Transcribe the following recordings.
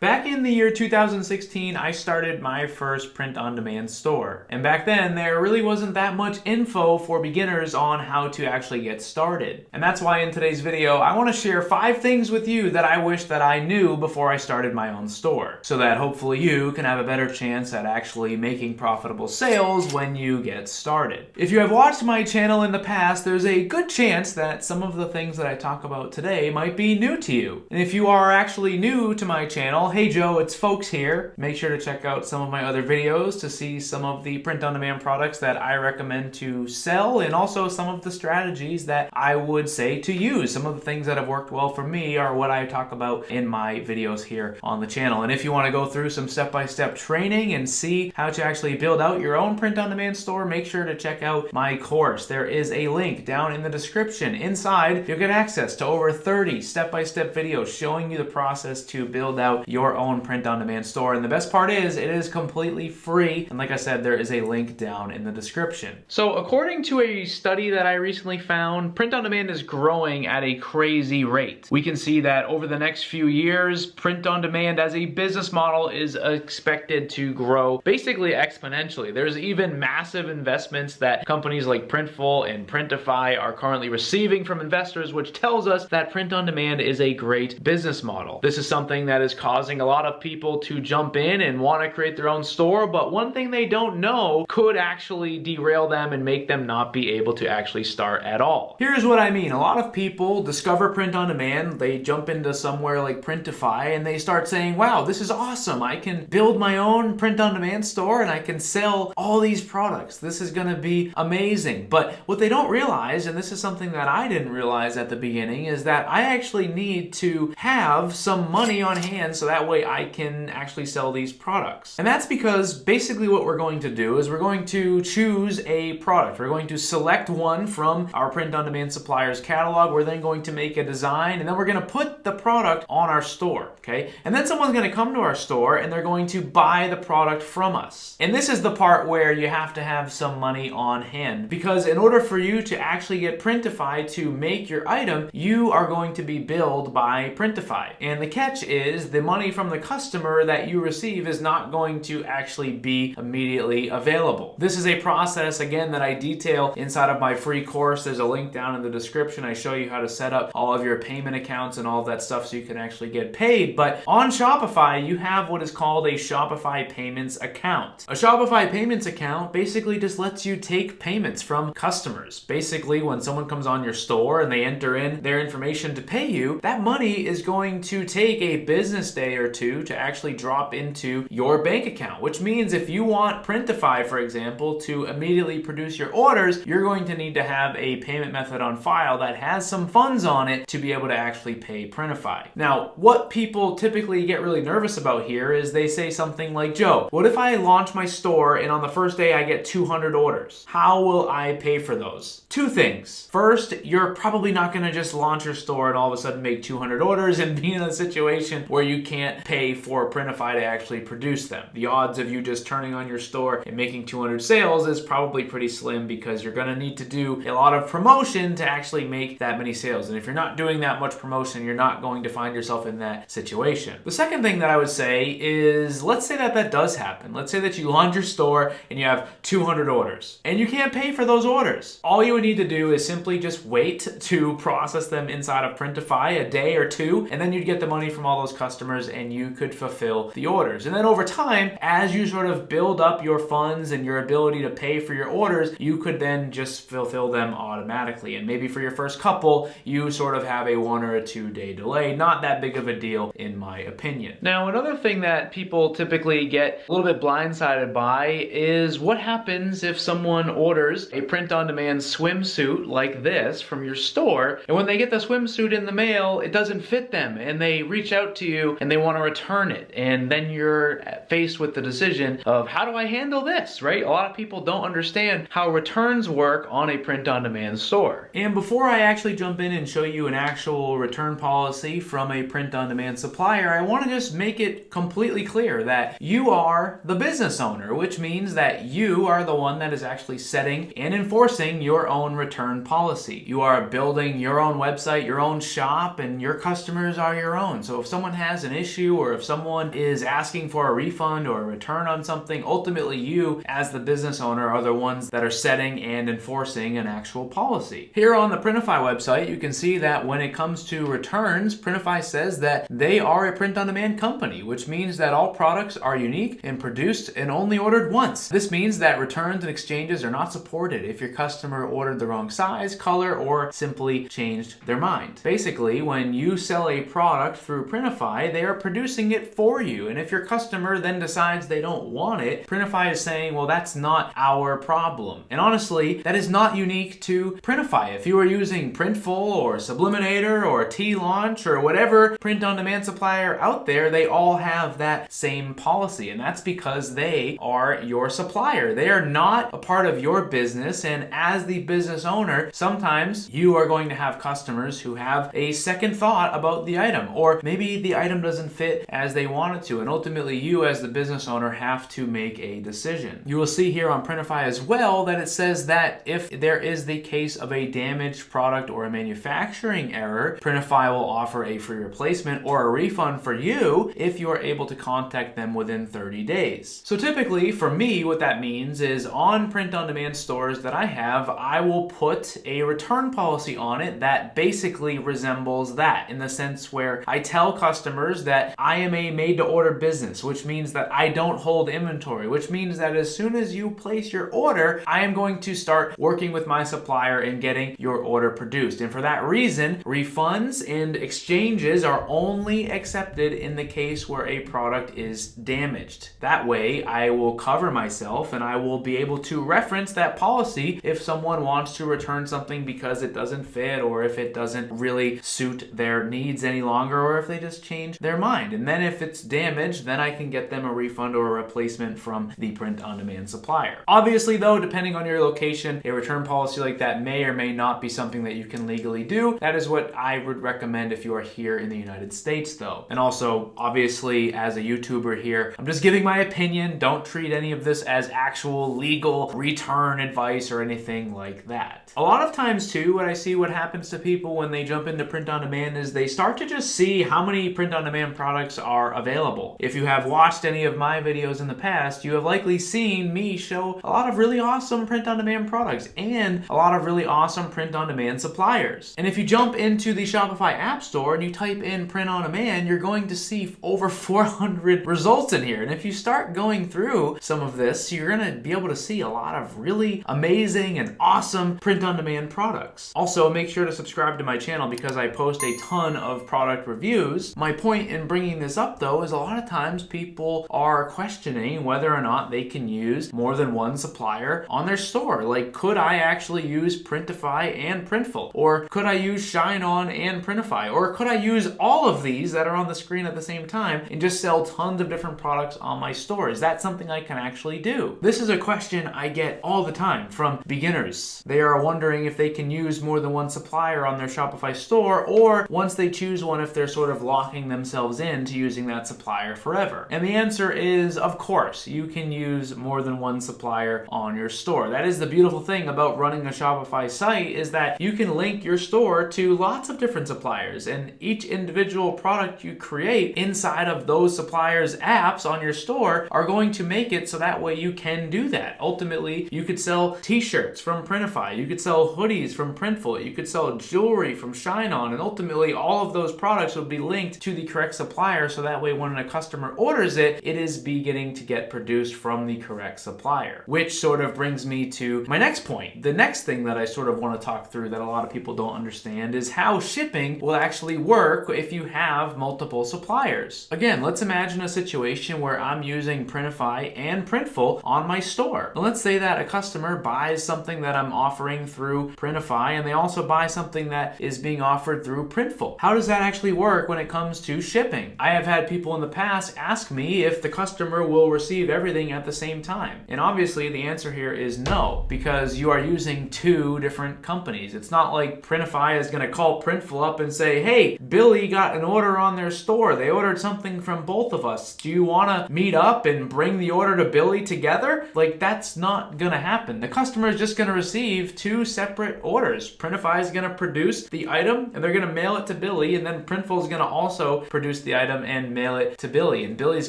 Back in the year 2016, I started my first print-on-demand store. And back then, there really wasn't that much info for beginners on how to actually get started. And that's why in today's video, I want to share 5 things with you that I wish that I knew before I started my own store, so that hopefully you can have a better chance at actually making profitable sales when you get started. If you have watched my channel in the past, there's a good chance that some of the things that I talk about today might be new to you. And if you are actually new to my channel, hey Joe, it's Folks here. Make sure to check out some of my other videos to see some of the print-on-demand products that I recommend to sell, and also some of the strategies that I would say to use. Some of the things that have worked well for me are what I talk about in my videos here on the channel. And if you want to go through some step-by-step training and see how to actually build out your own print-on-demand store, make sure to check out my course. There is a link down in the description. Inside, you'll get access to over 30 step-by-step videos showing you the process to build out your own print-on-demand store. And the best part is, it is completely free. And like I said, there is a link down in the description. So according to a study that I recently found, print-on-demand is growing at a crazy rate. We can see that over the next few years, print-on-demand as a business model is expected to grow basically exponentially. There's even massive investments that companies like Printful and Printify are currently receiving from investors, which tells us that print-on-demand is a great business model. This is something that is causing a lot of people to jump in and want to create their own store, but one thing they don't know could actually derail them and make them not be able to actually start at all. Here's what I mean. A lot of people discover print-on-demand, they jump into somewhere like Printify, and they start saying, wow, this is awesome. I can build my own print-on-demand store and I can sell all these products. This is gonna be amazing. But what they don't realize, and this is something that I didn't realize at the beginning, is that I actually need to have some money on hand so that way I can actually sell these products. And that's because basically what we're going to do is we're going to choose a product. We're going to select one from our print-on-demand supplier's catalog. We're then going to make a design, and then we're going to put the product on our store, okay? And then someone's going to come to our store and they're going to buy the product from us. And this is the part where you have to have some money on hand, because in order for you to actually get Printify to make your item, you are going to be billed by Printify. And the catch is the money from the customer that you receive is not going to actually be immediately available. This is a process, again, that I detail inside of my free course. There's a link down in the description. I show you how to set up all of your payment accounts and all of that stuff so you can actually get paid. But on Shopify, you have what is called a Shopify payments account. A Shopify payments account basically just lets you take payments from customers. Basically, when someone comes on your store and they enter in their information to pay you, that money is going to take a business day or two to actually drop into your bank account, which means if you want Printify, for example, to immediately produce your orders, you're going to need to have a payment method on file that has some funds on it to be able to actually pay Printify. Now, what people typically get really nervous about here is they say something like, Joe, what if I launch my store and on the first day I get 200 orders? How will I pay for those? 2 things. First, you're probably not going to just launch your store and all of a sudden make 200 orders and be in a situation where you can't pay for Printify to actually produce them. The odds of you just turning on your store and making 200 sales is probably pretty slim, because you're going to need to do a lot of promotion to actually make that many sales. And if you're not doing that much promotion, you're not going to find yourself in that situation. The second thing that I would say is, let's say that that does happen. Let's say that you launch your store and you have 200 orders and you can't pay for those orders. All you would need to do is simply just wait to process them inside of Printify a day or 2, and then you'd get the money from all those customers and you could fulfill the orders. And then over time, as you sort of build up your funds and your ability to pay for your orders, you could then just fulfill them automatically. And maybe for your first couple, you sort of have a 1 or a 2 day delay. Not that big of a deal, in my opinion. Now, another thing that people typically get a little bit blindsided by is what happens if someone orders a print-on-demand swimsuit like this from your store, and when they get the swimsuit in the mail, it doesn't fit them, and they reach out to you and they want to return it. And then you're faced with the decision of, how do I handle this, right? A lot of people don't understand how returns work on a print-on-demand store. And before I actually jump in and show you an actual return policy from a print-on-demand supplier, I want to just make it completely clear that you are the business owner, which means that you are the one that is actually setting and enforcing your own return policy. You are building your own website, your own shop, and your customers are your own. So if someone has an issue issue or if someone is asking for a refund or a return on something, ultimately you as the business owner are the ones that are setting and enforcing an actual policy. Here on the Printify website, you can see that when it comes to returns, Printify says that they are a print-on-demand company, which means that all products are unique and produced and only ordered once. This means that returns and exchanges are not supported if your customer ordered the wrong size, color, or simply changed their mind. Basically, when you sell a product through Printify, they are producing it for you, and if your customer then decides they don't want it, Printify is saying, well, that's not our problem. And honestly, that is not unique to Printify. If you are using Printful or Subliminator or T-Launch or whatever print-on-demand supplier out there, they all have that same policy, and that's because they are your supplier. They are not a part of your business, and as the business owner, sometimes you are going to have customers who have a second thought about the item, or maybe the item doesn't fit as they want it to, and ultimately you as the business owner have to make a decision. You will see here on Printify as well that it says that if there is the case of a damaged product or a manufacturing error, Printify will offer a free replacement or a refund for you if you are able to contact them within 30 days. So typically for me, what that means is on print-on-demand stores that I have, I will put a return policy on it that basically resembles that, in the sense where I tell customers that I am a made-to-order business, which means that I don't hold inventory, which means that as soon as you place your order, I am going to start working with my supplier and getting your order produced. And for that reason, refunds and exchanges are only accepted in the case where a product is damaged. That way, I will cover myself and I will be able to reference that policy if someone wants to return something because it doesn't fit, or if it doesn't really suit their needs any longer, or if they just change their mind. And then if it's damaged, then I can get them a refund or a replacement from the print-on-demand supplier. Obviously though, depending on your location, a return policy like that may or may not be something that you can legally do. That is what I would recommend if you are here in the United States though. And also, obviously, as a YouTuber here, I'm just giving my opinion. Don't treat any of this as actual legal return advice or anything like that. A lot of times too, what I see what happens to people when they jump into print-on-demand is they start to just see how many print-on-demand products are available. If you have watched any of my videos in the past, you have likely seen me show a lot of really awesome print-on-demand products and a lot of really awesome print-on-demand suppliers. And if you jump into the Shopify App Store and you type in print-on-demand, you're going to see over 400 results in here. And if you start going through some of this, you're going to be able to see a lot of really amazing and awesome print-on-demand products. Also, make sure to subscribe to my channel because I post a ton of product reviews. My point in bringing this up though is a lot of times people are questioning whether or not they can use more than one supplier on their store. Like, could I actually use Printify and Printful? Or could I use Shine On and Printify? Or could I use all of these that are on the screen at the same time and just sell tons of different products on my store? Is that something I can actually do? This is a question I get all the time from beginners. They are wondering if they can use more than one supplier on their Shopify store, or once they choose one, if they're sort of locking themselves into using that supplier forever. And the answer is, of course, you can use more than one supplier on your store. That is the beautiful thing about running a Shopify site, is that you can link your store to lots of different suppliers, and each individual product you create inside of those suppliers' apps on your store are going to make it so that way you can do that. Ultimately, you could sell t-shirts from Printify, you could sell hoodies from Printful, you could sell jewelry from Shine On, and ultimately all of those products would be linked to the correct supplier, so that way when a customer orders it, it is beginning to get produced from the correct supplier. Which sort of brings me to my next point. The next thing that I sort of want to talk through that a lot of people don't understand is how shipping will actually work if you have multiple suppliers. Again, let's imagine a situation where I'm using Printify and Printful on my store. And let's say that a customer buys something that I'm offering through Printify and they also buy something that is being offered through Printful. How does that actually work when it comes to shipping? I have had people in the past ask me if the customer will receive everything at the same time. And obviously the answer here is no, because you are using two different companies. It's not like Printify is going to call Printful up and say, hey, Billy got an order on their store. They ordered something from both of us. Do you want to meet up and bring the order to Billy together? Like, that's not going to happen. The customer is just going to receive two separate orders. Printify is going to produce the item and they're going to mail it to Billy, and then Printful is going to also produce produce the item and mail it to Billy. And Billy's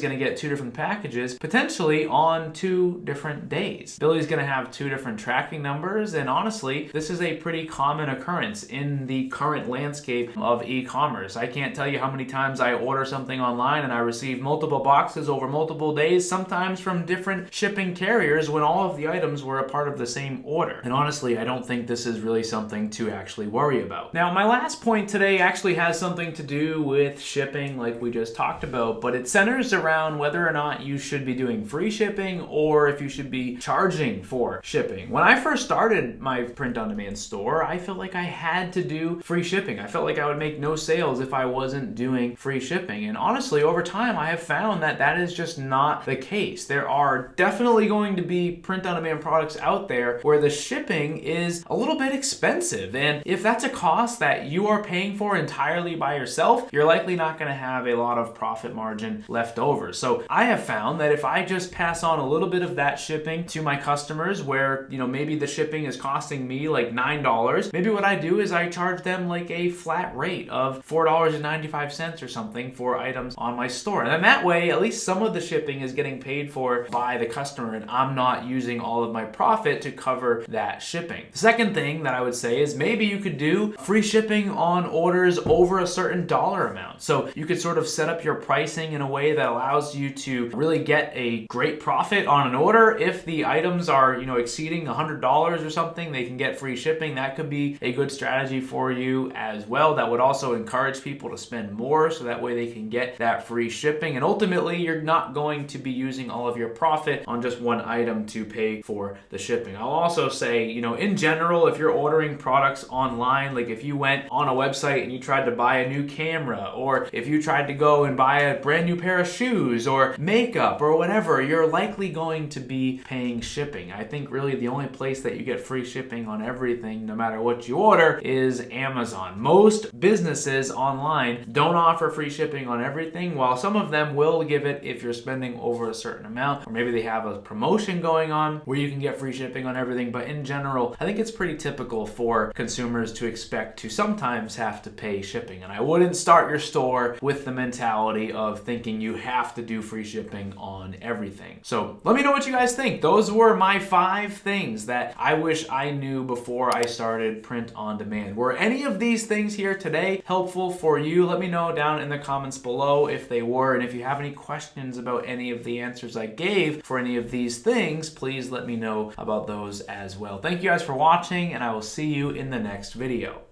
going to get 2 different packages, potentially on 2 different days. Billy's going to have 2 different tracking numbers, and honestly, this is a pretty common occurrence in the current landscape of e-commerce. I can't tell you how many times I order something online and I receive multiple boxes over multiple days, sometimes from different shipping carriers, when all of the items were a part of the same order. And honestly, I don't think this is really something to actually worry about. Now, my last point today actually has something to do with shipping like we just talked about, but it centers around whether or not you should be doing free shipping or if you should be charging for shipping. When I first started my print-on-demand store, I felt like I had to do free shipping. I felt like I would make no sales if I wasn't doing free shipping. And honestly, over time, I have found that that is just not the case. There are definitely going to be print-on-demand products out there where the shipping is a little bit expensive. And if that's a cost that you are paying for entirely by yourself, you're likely not going to have a lot of profit margin left over. So I have found that if I just pass on a little bit of that shipping to my customers, where, you know, maybe the shipping is costing me like $9, maybe what I do is I charge them like a flat rate of $4.95 or something for items on my store. And then that way, at least some of the shipping is getting paid for by the customer, and I'm not using all of my profit to cover that shipping. The second thing that I would say is maybe you could do free shipping on orders over a certain dollar amount. So you could sort of set up your pricing in a way that allows you to really get a great profit on an order. If the items are, you know, exceeding $100 or something, they can get free shipping. That could be a good strategy for you as well. That would also encourage people to spend more, so that way they can get that free shipping. And ultimately, you're not going to be using all of your profit on just one item to pay for the shipping. I'll also say, you know, in general, if you're ordering products online, like if you went on a website and you tried to buy a new camera, or if you tried to go and buy a brand new pair of shoes or makeup or whatever, you're likely going to be paying shipping. I think really the only place that you get free shipping on everything, no matter what you order, is Amazon. Most businesses online don't offer free shipping on everything, while some of them will give it if you're spending over a certain amount, or maybe they have a promotion going on where you can get free shipping on everything. But in general, I think it's pretty typical for consumers to expect to sometimes have to pay shipping. And I wouldn't start your store with the mentality of thinking you have to do free shipping on everything. So let me know what you guys think. Those were my 5 things that I wish I knew before I started print on demand. Were any of these things here today helpful for you? Let me know down in the comments below if they were. And if you have any questions about any of the answers I gave for any of these things, please let me know about those as well. Thank you guys for watching, and I will see you in the next video.